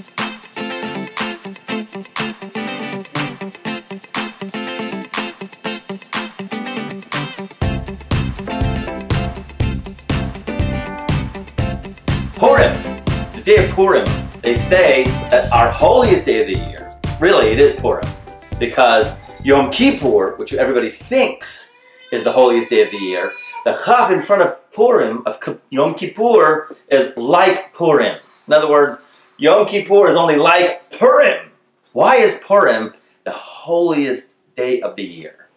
Purim, the day of Purim, they say that our holiest day of the year, really it is Purim, because Yom Kippur, which everybody thinks is the holiest day of the year, the Chaf in front of Purim, of Yom Kippur, is like Purim. In other words, Yom Kippur is only like Purim. Why is Purim the holiest day of the year?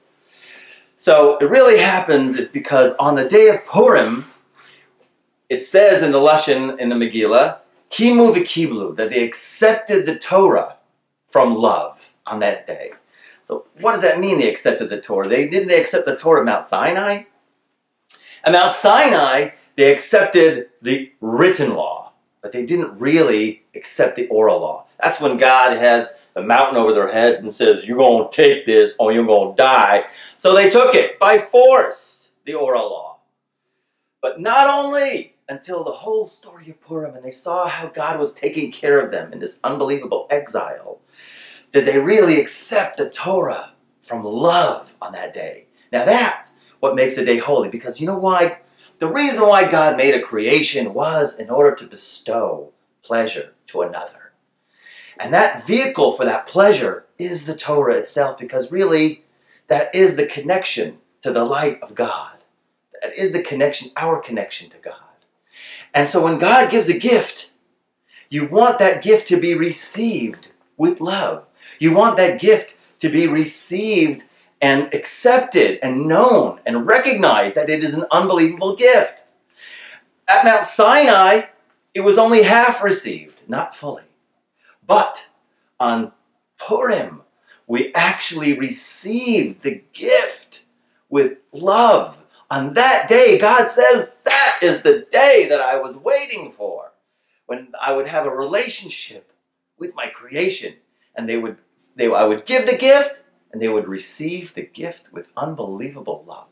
So it really happens is because on the day of Purim, it says in the Lashon, in the Megillah, Kimu v'kiblu, that they accepted the Torah from love on that day. So what does that mean, they accepted the Torah? Didn't they accept the Torah at Mount Sinai? At Mount Sinai, they accepted the written law, but they didn't really accept the oral law. That's when God has the mountain over their heads and says, you're going to take this or you're going to die. So they took it by force, the oral law. But not only until the whole story of Purim, and they saw how God was taking care of them in this unbelievable exile, did they really accept the Torah from love on that day. Now that's what makes the day holy, because you know why? The reason why God made a creation was in order to bestow pleasure to another. And that vehicle for that pleasure is the Torah itself, because really that is the connection to the light of God. That is the connection, our connection to God. And so when God gives a gift, you want that gift to be received with love. You want that gift to be received and accepted and known and recognized that it is an unbelievable gift. At Mount Sinai, it was only half received, not fully. But on Purim, we actually received the gift with love. On that day, God says, that is the day that I was waiting for, when I would have a relationship with my creation, and I would give the gift, and they would receive the gift with unbelievable love.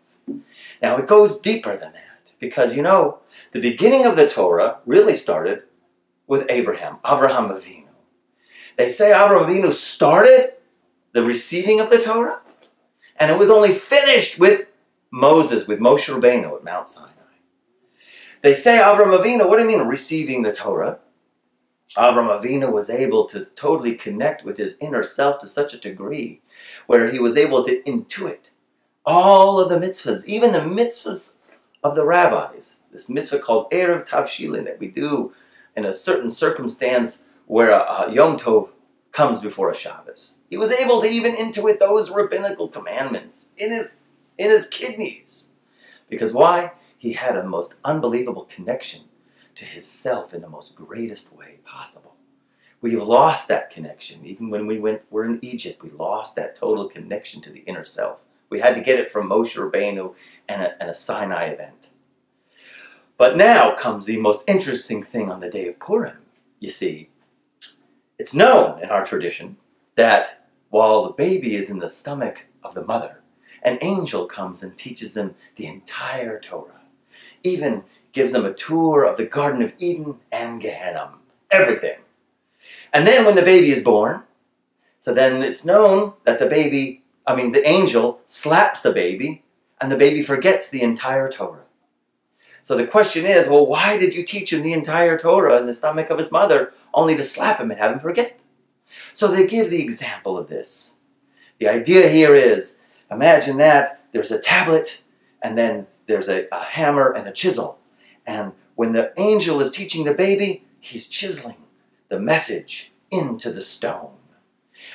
Now, it goes deeper than that, because, you know, the beginning of the Torah really started with Avraham Avinu. They say Avraham Avinu started the receiving of the Torah, and it was only finished with Moses, with Moshe Rabbeinu at Mount Sinai. They say Avraham Avinu, what do you mean receiving the Torah? Avraham Avinu was able to totally connect with his inner self to such a degree where he was able to intuit all of the mitzvahs, even the mitzvahs of the rabbis. This mitzvah called Erev Tavshilin that we do in a certain circumstance where a Yom Tov comes before a Shabbos. He was able to even intuit those rabbinical commandments in his kidneys. Because why? He had a most unbelievable connection to his self in the most greatest way possible. We've lost that connection. Even when we're in Egypt, we lost that total connection to the inner self. We had to get it from Moshe Rabbeinu and a Sinai event. But now comes the most interesting thing on the day of Purim. You see, it's known in our tradition that while the baby is in the stomach of the mother, an angel comes and teaches them the entire Torah. Even gives them a tour of the Garden of Eden and Gehenna. Everything. And then when the baby is born, so then it's known that the angel slaps the baby, and the baby forgets the entire Torah. So the question is, well, why did you teach him the entire Torah in the stomach of his mother, only to slap him and have him forget? So they give the example of this. The idea here is, imagine that there's a tablet, and then there's a hammer and a chisel. And when the angel is teaching the baby, he's chiseling the message into the stone.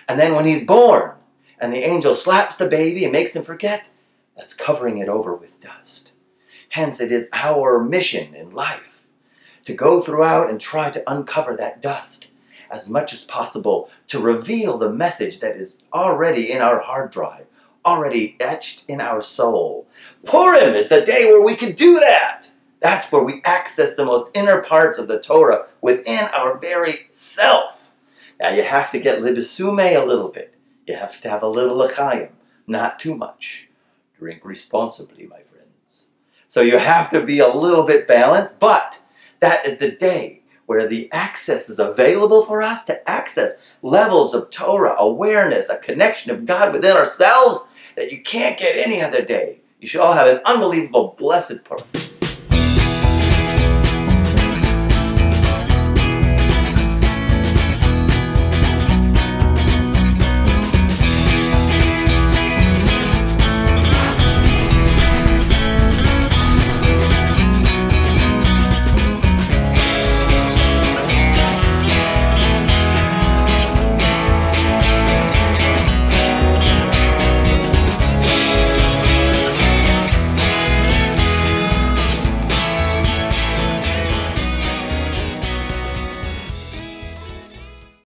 And then when he's born, and the angel slaps the baby and makes him forget, that's covering it over with dust. Hence, it is our mission in life to go throughout and try to uncover that dust as much as possible, to reveal the message that is already in our hard drive, already etched in our soul. Purim is the day where we can do that. That's where we access the most inner parts of the Torah within our very self. Now you have to get libisume a little bit. You have to have a little l'chaim, not too much. Drink responsibly, my friends. So you have to be a little bit balanced, but that is the day where the access is available for us to access levels of Torah, awareness, a connection of God within ourselves that you can't get any other day. You should all have an unbelievable, blessed Purim.